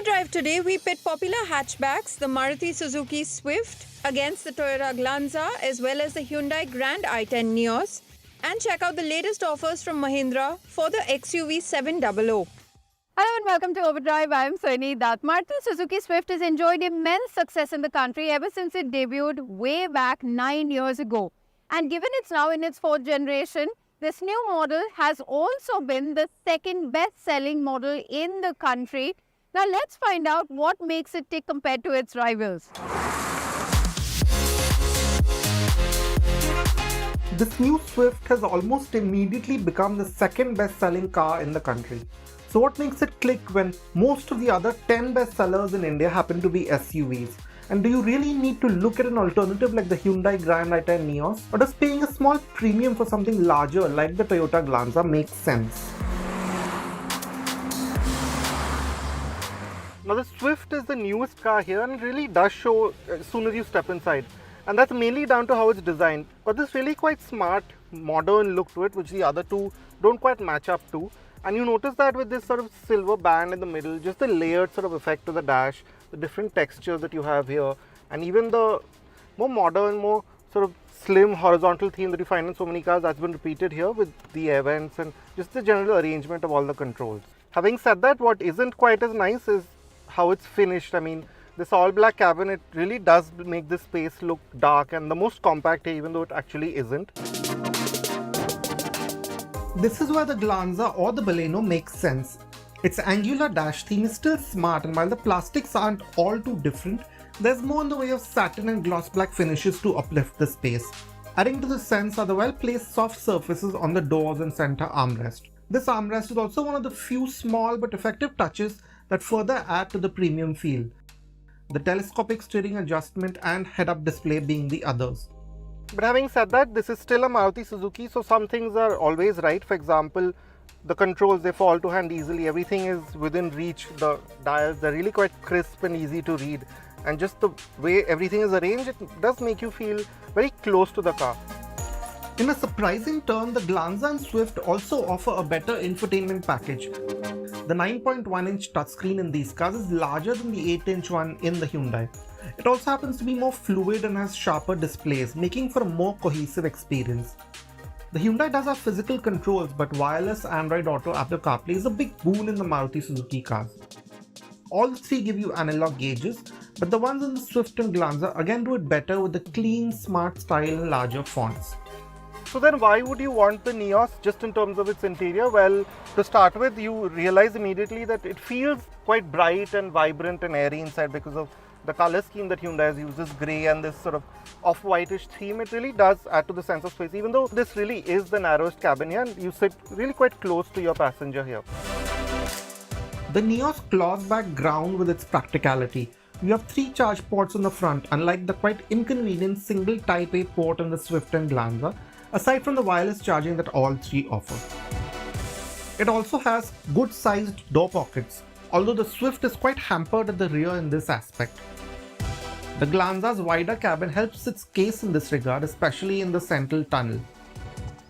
Overdrive today, we pit popular hatchbacks, the Maruti Suzuki Swift against the Toyota Glanza as well as the Hyundai Grand i10 Nios, and check out the latest offers from Mahindra for the XUV700. Hello and welcome to Overdrive. I am Sunny Dutt. Maruti Suzuki Swift has enjoyed immense success in the country ever since it debuted way back 9 years ago. And given it's now in its 4th generation, this new model has also been the second best-selling model in the country. Now let's find out what makes it tick compared to its rivals. This new Swift has almost immediately become the second best-selling car in the country. So what makes it click when most of the other 10 bestsellers in India happen to be SUVs? And do you really need to look at an alternative like the Hyundai Grand i10 Nios? Or does paying a small premium for something larger like the Toyota Glanza make sense? Now the Swift is the newest car here and it really does show as soon as you step inside. And that's mainly down to how it's designed. But this really quite smart, modern look to it, which the other two don't quite match up to. And you notice that with this sort of silver band in the middle, just the layered sort of effect to the dash, the different textures that you have here, and even the more modern, more sort of slim horizontal theme that you find in so many cars, that's been repeated here with the air vents and just the general arrangement of all the controls. Having said that, what isn't quite as nice is how it's finished. I mean, this all black cabin, it really does make this space look dark and the most compact here, even though it actually isn't. This is where the Glanza or the Baleno makes sense. Its angular dash theme is still smart, and while the plastics aren't all too different, there's more in the way of satin and gloss black finishes to uplift the space. Adding to the sense are the well-placed soft surfaces on the doors and center armrest. This armrest is also one of the few small but effective touches that further add to the premium feel. The telescopic steering adjustment and head-up display being the others. But having said that, this is still a Maruti Suzuki, so some things are always right. For example, the controls, they fall to hand easily. Everything is within reach. The dials, they're really quite crisp and easy to read. And just the way everything is arranged, it does make you feel very close to the car. In a surprising turn, the Glanza and Swift also offer a better infotainment package. The 9.1-inch touchscreen in these cars is larger than the 8-inch one in the Hyundai. It also happens to be more fluid and has sharper displays, making for a more cohesive experience. The Hyundai does have physical controls, but wireless Android Auto Apple CarPlay is a big boon in the Maruti Suzuki cars. All three give you analog gauges, but the ones in the Swift and Glanza again do it better with the clean, smart style and larger fonts. So then why would you want the Nios just in terms of its interior? Well, to start with, you realize immediately that it feels quite bright and vibrant and airy inside because of the color scheme that Hyundai has used, this grey and this sort of off-whitish theme. It really does add to the sense of space, even though this really is the narrowest cabin here and you sit really quite close to your passenger here. The Nios claws back ground with its practicality. You have 3 charge ports on the front, unlike the quite inconvenient single Type A port on the Swift and Glanza, aside from the wireless charging that all 3 offer. It also has good-sized door pockets, although the Swift is quite hampered at the rear in this aspect. The Glanza's wider cabin helps its case in this regard, especially in the central tunnel.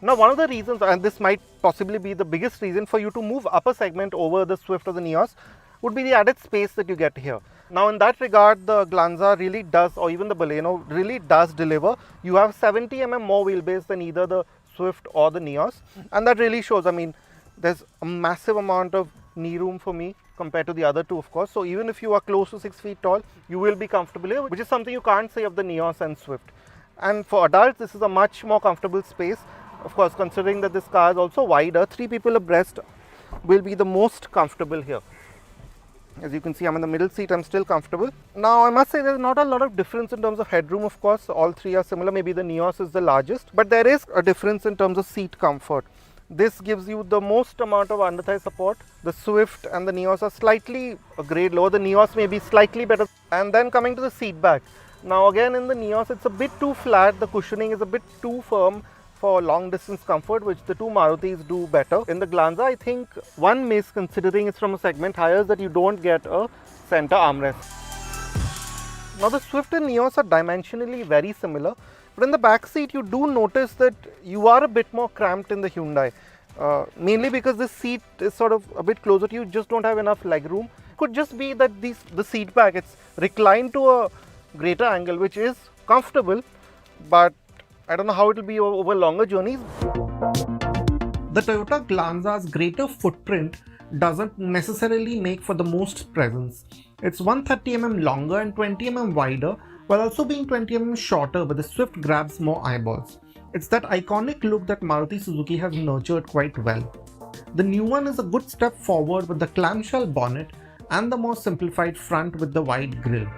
Now, one of the reasons, and this might possibly be the biggest reason for you to move up a segment over the Swift or the Nios, would be the added space that you get here. Now, in that regard, the Glanza really does, or even the Baleno really does deliver. You have 70 mm more wheelbase than either the Swift or the Nios, and that really shows. I mean, there's a massive amount of knee room for me compared to the other two, of course. So even if you are close to 6 feet tall, you will be comfortable here, which is something you can't say of the Nios and Swift. And for adults, this is a much more comfortable space. Of course, considering that this car is also wider, 3 people abreast will be the most comfortable here. As you can see, I'm in the middle seat, I'm still comfortable. Now, I must say there's not a lot of difference in terms of headroom, of course. All 3 are similar, maybe the Nios is the largest, but there is a difference in terms of seat comfort. This gives you the most amount of under-thigh support. The Swift and the Nios are slightly a grade lower. The Nios may be slightly better. And then coming to the seat back. Now again, in the Nios, it's a bit too flat. The cushioning is a bit too firm for long distance comfort, which the two Marutis do better. In the Glanza, I think one miss, considering it's from a segment higher, is that you don't get a center armrest. Now the Swift and Nios are dimensionally very similar, but in the back seat you do notice that you are a bit more cramped in the Hyundai. Mainly because this seat is sort of a bit closer to you, just don't have enough leg room. could just be that the seat back, it's reclined to a greater angle, which is comfortable, but I don't know how it will be over longer journeys. The Toyota Glanza's greater footprint doesn't necessarily make for the most presence. It's 130mm longer and 20mm wider, while also being 20mm shorter, but the Swift grabs more eyeballs. It's that iconic look that Maruti Suzuki has nurtured quite well. The new one is a good step forward with the clamshell bonnet and the more simplified front with the wide grille.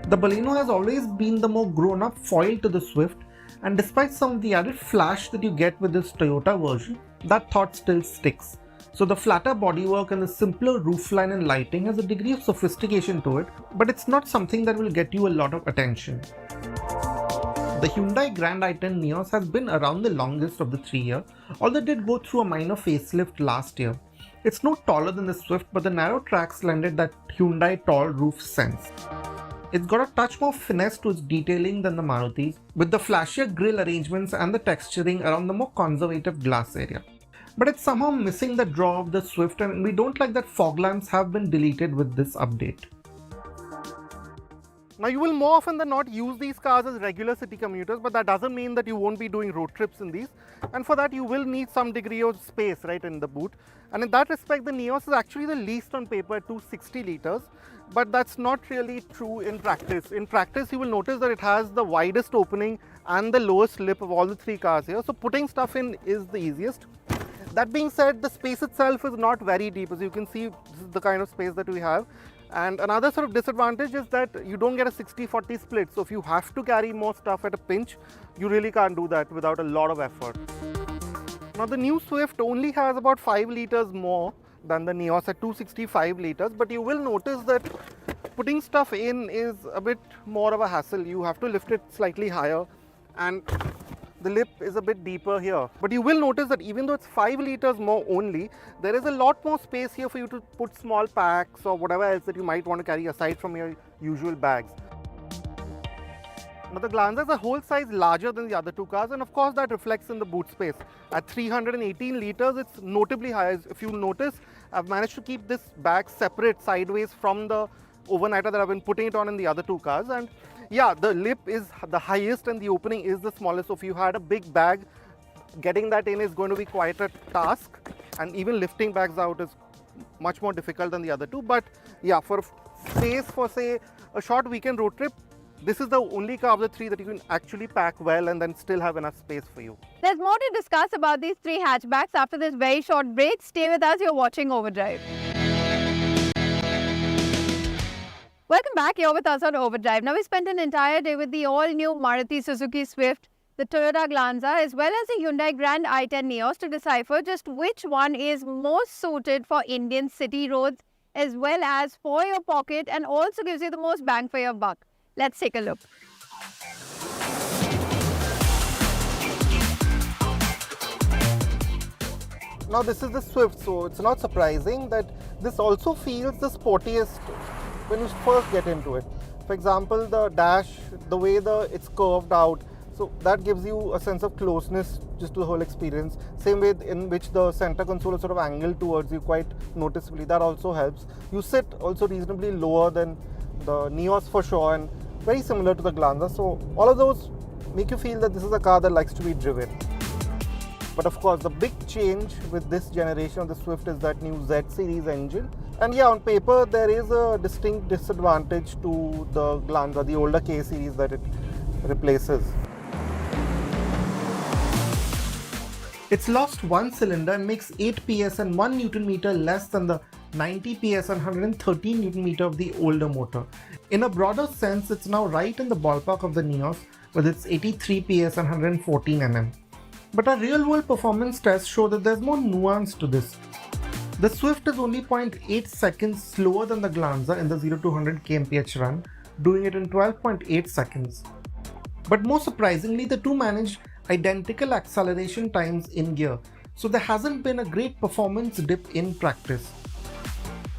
The Baleno has always been the more grown-up foil to the Swift, and despite some of the added flash that you get with this Toyota version, that thought still sticks. So the flatter bodywork and the simpler roofline and lighting has a degree of sophistication to it, but it's not something that will get you a lot of attention. The Hyundai Grand i10 Nios has been around the longest of the three here, although it did go through a minor facelift last year. It's no taller than the Swift, but the narrow tracks lended that Hyundai tall roof sense. It's got a touch more finesse to its detailing than the Maruti's, with the flashier grille arrangements and the texturing around the more conservative glass area. But it's somehow missing the draw of the Swift, and we don't like that fog lamps have been deleted with this update. Now you will more often than not use these cars as regular city commuters, but that doesn't mean that you won't be doing road trips in these, and for that you will need some degree of space right in the boot. And in that respect, the Nios is actually the least on paper at 260 litres, but that's not really true in practice. In practice, you will notice that it has the widest opening and the lowest lip of all the three cars here, so putting stuff in is the easiest. That being said, the space itself is not very deep. As you can see, this is the kind of space that we have. And another sort of disadvantage is that you don't get a 60-40 split. So if you have to carry more stuff at a pinch, you really can't do that without a lot of effort. Now the new Swift only has about 5 litres more than the Nios at 265 litres, but you will notice that putting stuff in is a bit more of a hassle. You have to lift it slightly higher, and the lip is a bit deeper here. But you will notice that even though it's 5 litres more only, there is a lot more space here for you to put small packs or whatever else that you might want to carry aside from your usual bags. Now the Glanza is a whole size larger than the other two cars, and of course that reflects in the boot space. At 318 litres, it's notably higher. If you notice, I've managed to keep this bag separate sideways from the overnighter that I've been putting it on in the other two cars. And yeah, the lip is the highest and the opening is the smallest. So if you had a big bag, getting that in is going to be quite a task, and even lifting bags out is much more difficult than the other two. But yeah, for space for say a short weekend road trip, this is the only car of the three that you can actually pack well and then still have enough space for you. There's more to discuss about these three hatchbacks after this very short break. Stay with us, you're watching Overdrive. Welcome back, you're with us on Overdrive. Now we spent an entire day with the all-new Maruti Suzuki Swift, the Toyota Glanza, as well as the Hyundai Grand i10 Nios to decipher just which one is most suited for Indian city roads, as well as for your pocket, and also gives you the most bang for your buck. Let's take a look. Now this is the Swift, so it's not surprising that this also feels the sportiest when you first get into it. For example, the dash, the way it's curved out, so that gives you a sense of closeness just to the whole experience. Same way in which the center console is sort of angled towards you quite noticeably, that also helps. You sit also reasonably lower than the Nios for sure, and very similar to the Glanza, so all of those make you feel that this is a car that likes to be driven. But of course, the big change with this generation of the Swift is that new Z series engine. And yeah, on paper, there is a distinct disadvantage to the Glanza, the older K series that it replaces. It's lost one cylinder and makes 8 PS and 1 Newton meter less than the 90 PS and 113 Newton meter of the older motor. In a broader sense, it's now right in the ballpark of the Nios with its 83 PS and 114 Nm. But our real-world performance tests show that there's more nuance to this. The Swift is only 0.8 seconds slower than the Glanza in the 0 to 100 kmph run, doing it in 12.8 seconds. But more surprisingly, the two managed identical acceleration times in gear, so there hasn't been a great performance dip in practice.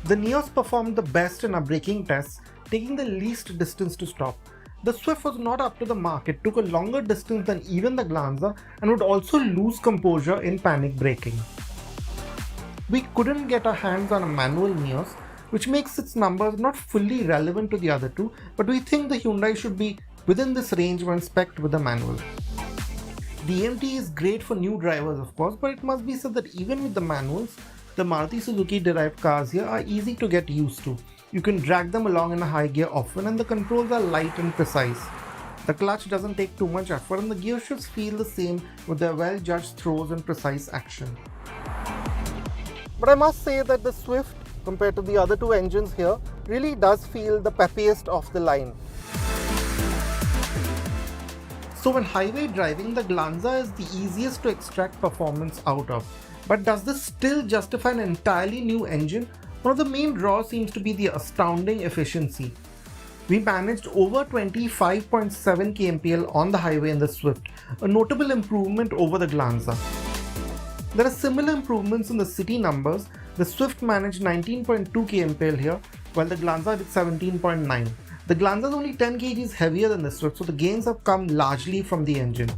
The Nios performed the best in our braking tests, taking the least distance to stop. The Swift was not up to the mark. It took a longer distance than even the Glanza and would also lose composure in panic braking. We couldn't get our hands on a manual Nios, which makes its numbers not fully relevant to the other two, but we think the Hyundai should be within this range when spec'd with the manual. The AMT is great for new drivers of course, but it must be said that even with the manuals, the Maruti Suzuki derived cars here are easy to get used to. You can drag them along in a high gear often and the controls are light and precise. The clutch doesn't take too much effort and the gear shifts feel the same with their well-judged throws and precise action. But I must say that the Swift, compared to the other two engines here, really does feel the peppiest of the line. So when highway driving, the Glanza is the easiest to extract performance out of. But does this still justify an entirely new engine? One of the main draws seems to be the astounding efficiency. We managed over 25.7 kmpl on the highway in the Swift, a notable improvement over the Glanza. There are similar improvements in the city numbers. The Swift managed 19.2 kmpl here, while the Glanza did 17.9. The Glanza is only 10 kgs heavier than the Swift, so the gains have come largely from the engine.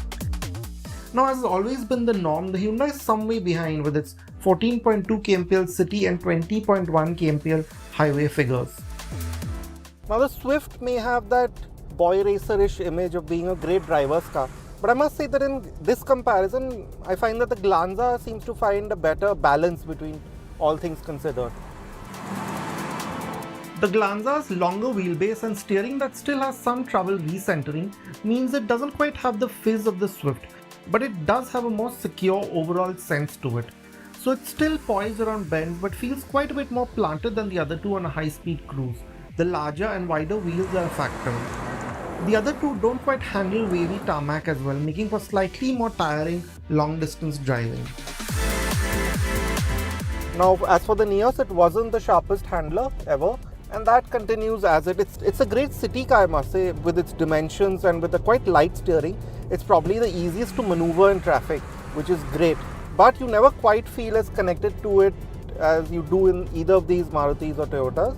Now, as has always been the norm, the Hyundai is some way behind with its 14.2 kmpl city and 20.1 kmpl highway figures. Now the Swift may have that boy racer-ish image of being a great driver's car, but I must say that in this comparison, I find that the Glanza seems to find a better balance between all things considered. The Glanza's longer wheelbase and steering that still has some trouble recentering means it doesn't quite have the fizz of the Swift, but it does have a more secure overall sense to it. So it's still poised around bends but feels quite a bit more planted than the other two on a high-speed cruise. The larger and wider wheels are a factor. The other two don't quite handle wavy tarmac as well, making for slightly more tiring long-distance driving. Now as for the Nios, it wasn't the sharpest handler ever, and that continues as it's a great city car, I must say, with its dimensions and with a quite light steering. It's probably the easiest to maneuver in traffic, which is great. But you never quite feel as connected to it as you do in either of these Marutis or Toyotas.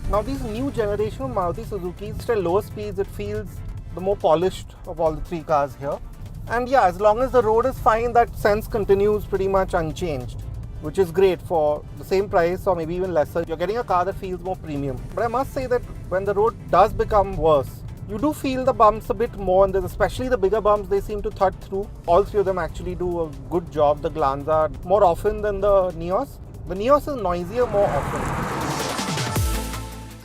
Now these new generation of Maruti Suzukis, at lower speeds, it feels the more polished of all the three cars here. And yeah, as long as the road is fine, that sense continues pretty much unchanged, which is great for the same price or maybe even lesser. You're getting a car that feels more premium. But I must say that when the road does become worse, you do feel the bumps a bit more, and especially the bigger bumps, they seem to thud through. All three of them actually do a good job. The Glanza more often than the Nios. The Nios is noisier more often.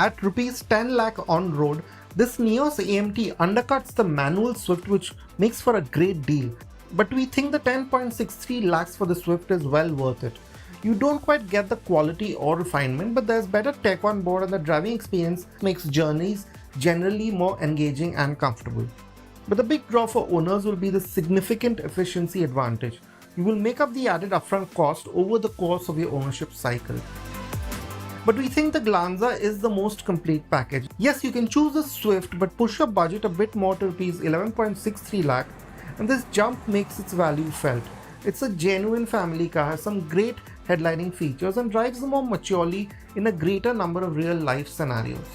At rupees 10 lakh on road, this Nios AMT undercuts the manual Swift, which makes for a great deal. But we think the 10.63 lakhs for the Swift is well worth it. You don't quite get the quality or refinement, but there's better tech on board and the driving experience makes journeys generally more engaging and comfortable. But the big draw for owners will be the significant efficiency advantage. You will make up the added upfront cost over the course of your ownership cycle. But we think the Glanza is the most complete package. Yes, you can choose the Swift, but push your budget a bit more to rupees 11.63 lakh, and this jump makes its value felt. It's a genuine family car, has some great headlining features, and drives more maturely in a greater number of real-life scenarios.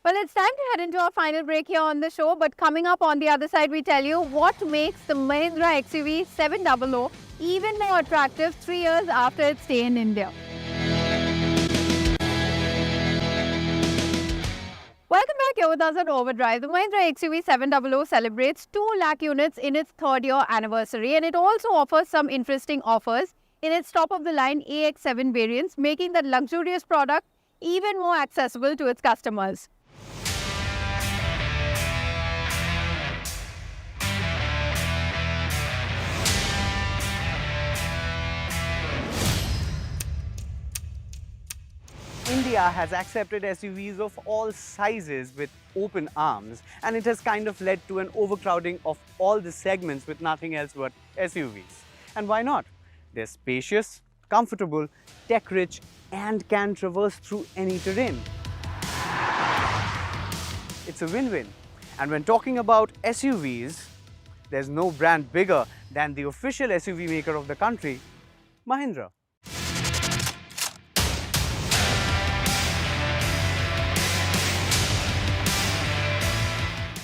Well, it's time to head into our final break here on the show, but coming up on the other side, we tell you what makes the Mahindra XUV700 even more attractive 3 years after its stay in India. Welcome back, you're with us at Overdrive. The Mahindra XUV700 celebrates 2 lakh units in its 3rd year anniversary, and it also offers some interesting offers in its top-of-the-line AX7 variants, making that luxurious product even more accessible to its customers. India has accepted SUVs of all sizes with open arms, and it has kind of led to an overcrowding of all the segments with nothing else but SUVs. And why not? They're spacious, comfortable, tech-rich, and can traverse through any terrain. It's a win-win. And when talking about SUVs, there's no brand bigger than the official SUV maker of the country, Mahindra.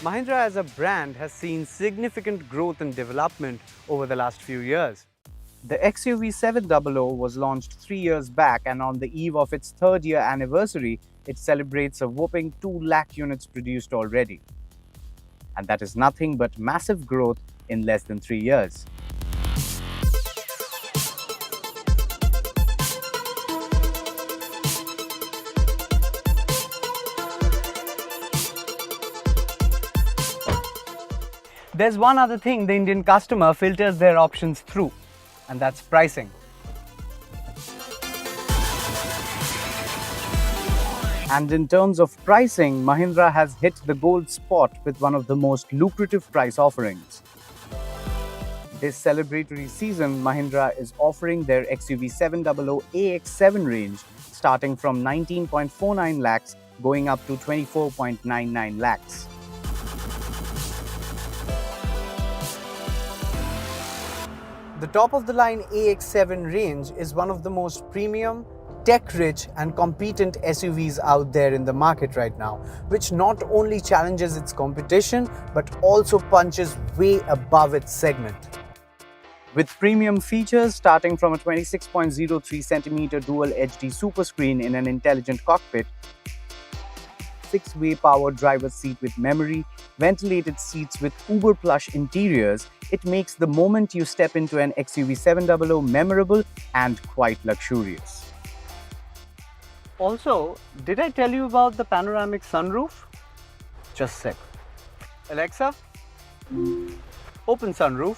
Mahindra as a brand has seen significant growth and development over the last few years. The XUV700 was launched 3 years back, and on the eve of its third year anniversary, it celebrates a whopping 2 lakh units produced already. And that is nothing but massive growth in less than 3 years. There's one other thing the Indian customer filters their options through, and that's pricing. And in terms of pricing, Mahindra has hit the gold spot with one of the most lucrative price offerings. This celebratory season, Mahindra is offering their XUV700 AX7 range starting from 19.49 lakhs going up to 24.99 lakhs. The top-of-the-line AX7 range is one of the most premium, tech-rich and competent SUVs out there in the market right now, which not only challenges its competition but also punches way above its segment. With premium features starting from a 26.03cm dual HD super screen in an intelligent cockpit, 6-way power driver's seat with memory, ventilated seats with uber plush interiors, it makes the moment you step into an XUV700 memorable and quite luxurious. Also, did I tell you about the panoramic sunroof? Just a sec. Alexa, open sunroof.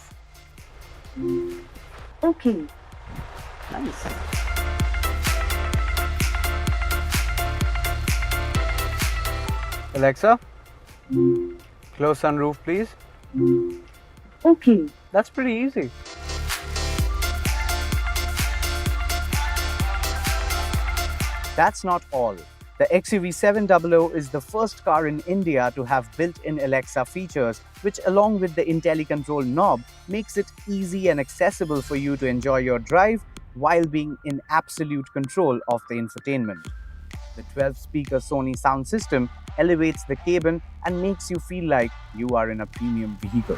Okay. Nice. Alexa, close sunroof, please. Okay. That's pretty easy. That's not all. The XUV700 is the first car in India to have built-in Alexa features, which along with the IntelliControl knob makes it easy and accessible for you to enjoy your drive while being in absolute control of the infotainment. The 12-speaker Sony sound system elevates the cabin and makes you feel like you are in a premium vehicle.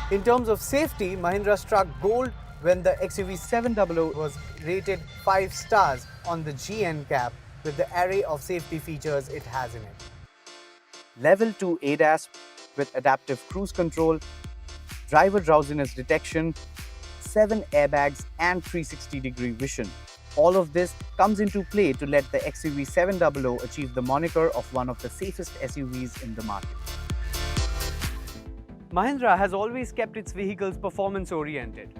In terms of safety, Mahindra struck gold when the XUV700 was rated 5 stars on the GNCAP with the array of safety features it has in it. Level 2 ADAS with adaptive cruise control, driver drowsiness detection, 7 airbags and 360-degree vision. All of this comes into play to let the XUV700 achieve the moniker of one of the safest SUVs in the market. Mahindra has always kept its vehicles performance-oriented.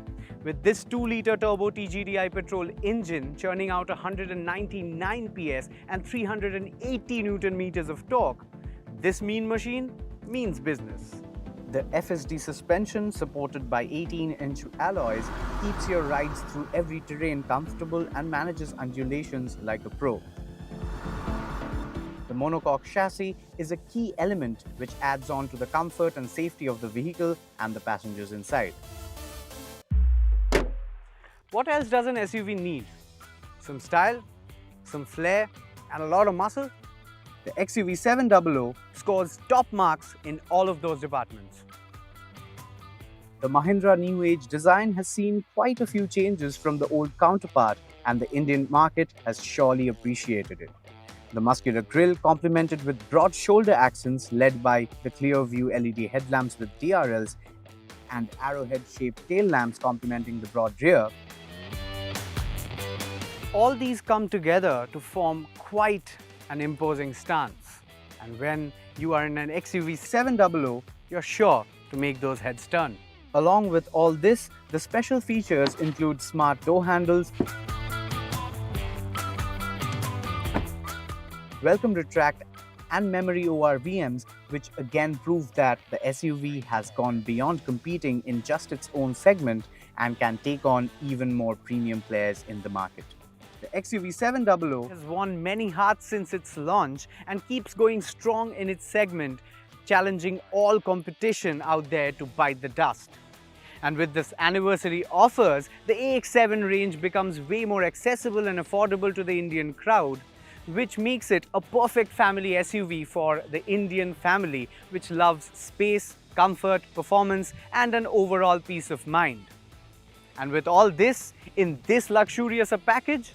With this 2-litre turbo TGDI petrol engine churning out 199 PS and 380 Nm of torque, this mean machine means business. The FSD suspension, supported by 18-inch alloys, keeps your rides through every terrain comfortable and manages undulations like a pro. The monocoque chassis is a key element which adds on to the comfort and safety of the vehicle and the passengers inside. What else does an SUV need? Some style, some flair, and a lot of muscle? The XUV700 scores top marks in all of those departments. The Mahindra New Age design has seen quite a few changes from the old counterpart, and the Indian market has surely appreciated it. The muscular grille, complemented with broad shoulder accents led by the clear view LED headlamps with DRLs and arrowhead-shaped tail lamps complementing the broad rear. All these come together to form quite an imposing stance. And when you are in an XUV700, you're sure to make those heads turn. Along with all this, the special features include smart door handles, welcome retract and memory ORVMs, which again prove that the SUV has gone beyond competing in just its own segment and can take on even more premium players in the market. The XUV700 has won many hearts since its launch and keeps going strong in its segment, challenging all competition out there to bite the dust. And with this anniversary offers, the AX7 range becomes way more accessible and affordable to the Indian crowd, which makes it a perfect family SUV for the Indian family, which loves space, comfort, performance, and an overall peace of mind. And with all this in this luxurious a package,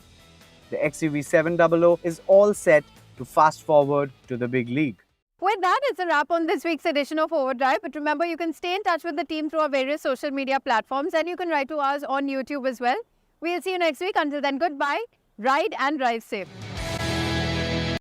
the XUV700 is all set to fast forward to the big league. With that, it's a wrap on this week's edition of Overdrive. But remember, you can stay in touch with the team through our various social media platforms, and you can write to us on YouTube as well. We'll see you next week. Until then, goodbye, ride and drive safe.